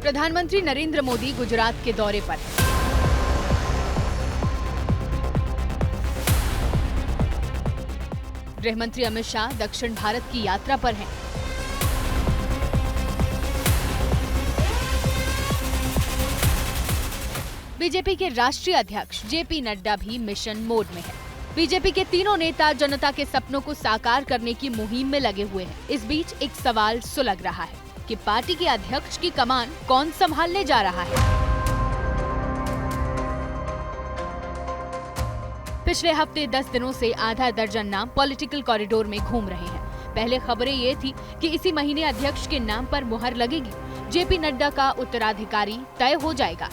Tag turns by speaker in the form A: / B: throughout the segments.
A: प्रधानमंत्री नरेंद्र मोदी गुजरात के दौरे पर हैं। गृह मंत्री अमित शाह दक्षिण भारत की यात्रा पर हैं। बीजेपी के राष्ट्रीय अध्यक्ष जेपी नड्डा भी मिशन मोड में है। बीजेपी के तीनों नेता जनता के सपनों को साकार करने की मुहिम में लगे हुए हैं। इस बीच एक सवाल सुलग रहा है कि पार्टी के अध्यक्ष की कमान कौन संभालने जा रहा है। पिछले हफ्ते 10 दिनों से आधा दर्जन नाम पॉलिटिकल कॉरिडोर में घूम रहे हैं। पहले खबरें ये थी कि इसी महीने अध्यक्ष के नाम पर मुहर लगेगी, जेपी नड्डा का उत्तराधिकारी तय हो जाएगा।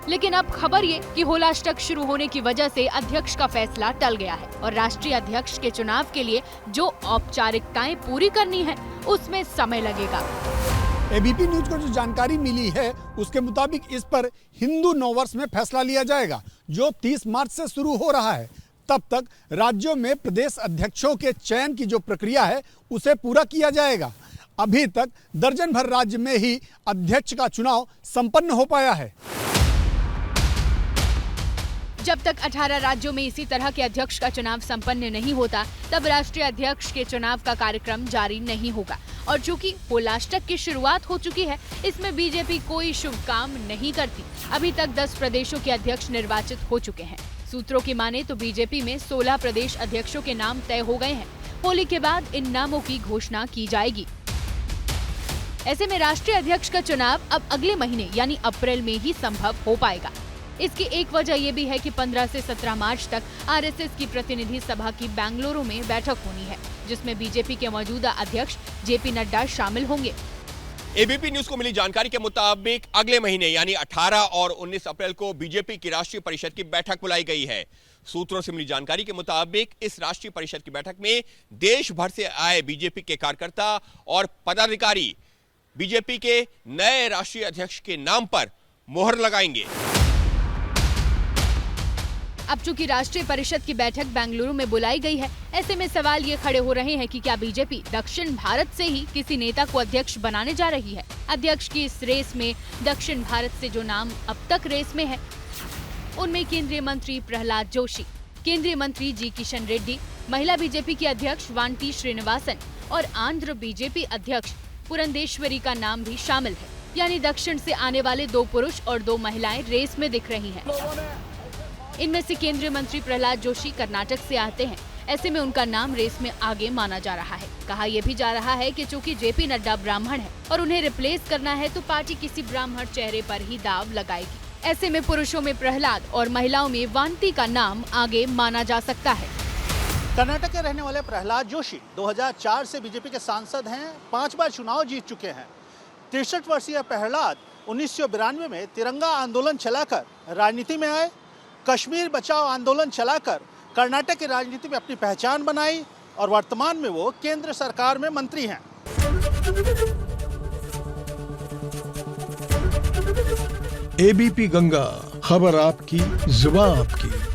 A: लेकिन अब खबर ये कि होलाष्टक शुरू होने की वजह से अध्यक्ष का फैसला टल गया है और राष्ट्रीय अध्यक्ष के चुनाव के लिए जो औपचारिकताएं पूरी करनी है उसमें समय लगेगा।
B: एबीपी न्यूज को जो जानकारी मिली है उसके मुताबिक इस पर हिंदू नववर्ष में फैसला लिया जाएगा, जो 30 मार्च से शुरू हो रहा है। तब तक राज्यों में प्रदेश अध्यक्षों के चयन की जो प्रक्रिया है उसे पूरा किया जाएगा। अभी तक दर्जन भर राज्य में ही अध्यक्ष का चुनाव संपन्न हो पाया है।
A: जब तक 18 राज्यों में इसी तरह के अध्यक्ष का चुनाव संपन्न नहीं होता, तब राष्ट्रीय अध्यक्ष के चुनाव का कार्यक्रम जारी नहीं होगा। और चूंकि होलाष्टक की शुरुआत हो चुकी है, इसमें बीजेपी कोई शुभ काम नहीं करती। अभी तक 10 प्रदेशों के अध्यक्ष निर्वाचित हो चुके हैं। सूत्रों की माने तो बीजेपी में 16 प्रदेश अध्यक्षों के नाम तय हो गए हैं। होली के बाद इन नामों की घोषणा की जाएगी। ऐसे में राष्ट्रीय अध्यक्ष का चुनाव अब अगले महीने यानी अप्रैल में ही संभव हो पाएगा। इसकी एक वजह यह भी है कि 15 से 17 मार्च तक आरएसएस की प्रतिनिधि सभा की बेंगलुरु में बैठक होनी है, जिसमें बीजेपी के मौजूदा अध्यक्ष जेपी नड्डा शामिल होंगे।
C: एबीपी न्यूज को मिली जानकारी के मुताबिक अगले महीने यानी 18 और 19 अप्रैल को बीजेपी की राष्ट्रीय परिषद की बैठक बुलाई गई है। सूत्रों से मिली जानकारी के मुताबिक इस राष्ट्रीय परिषद की बैठक में देश भर से आए बीजेपी के कार्यकर्ता और पदाधिकारी बीजेपी के नए राष्ट्रीय अध्यक्ष के नाम पर मोहर लगाएंगे।
A: अब चूंकि राष्ट्रीय परिषद की बैठक बेंगलुरु में बुलाई गई है, ऐसे में सवाल ये खड़े हो रहे हैं कि क्या बीजेपी दक्षिण भारत से ही किसी नेता को अध्यक्ष बनाने जा रही है। अध्यक्ष की इस रेस में दक्षिण भारत से जो नाम अब तक रेस में है, उनमें केंद्रीय मंत्री प्रहलाद जोशी, केंद्रीय मंत्री जी किशन रेड्डी, महिला बीजेपी की अध्यक्ष वांटी श्रीनिवासन और आंध्र बीजेपी अध्यक्ष पुरंदेश्वरी का नाम भी शामिल है। यानी दक्षिण से आने वाले 2 पुरुष और 2 महिलाएं रेस में दिख रही हैं। इनमें से केंद्रीय मंत्री प्रहलाद जोशी कर्नाटक से आते हैं। ऐसे में उनका नाम रेस में आगे माना जा रहा है। कहा यह भी जा रहा है कि चूंकि जेपी नड्डा ब्राह्मण है और उन्हें रिप्लेस करना है, तो पार्टी किसी ब्राह्मण चेहरे पर ही दाव लगाएगी। ऐसे में पुरुषों में प्रहलाद और महिलाओं में वांटी का नाम आगे माना जा सकता है।
D: कर्नाटक के रहने वाले प्रहलाद जोशी 2004 से बीजेपी के सांसद हैं, 5 बार चुनाव जीत चुके हैं। 63 वर्षीय प्रहलाद 1992 में तिरंगा आंदोलन चलाकर राजनीति में आए। कश्मीर बचाओ आंदोलन चलाकर कर्नाटक की राजनीति में अपनी पहचान बनाई और वर्तमान में वो केंद्र सरकार में मंत्री हैं।
E: एबीपी गंगा, खबर आपकी, जुबान आपकी।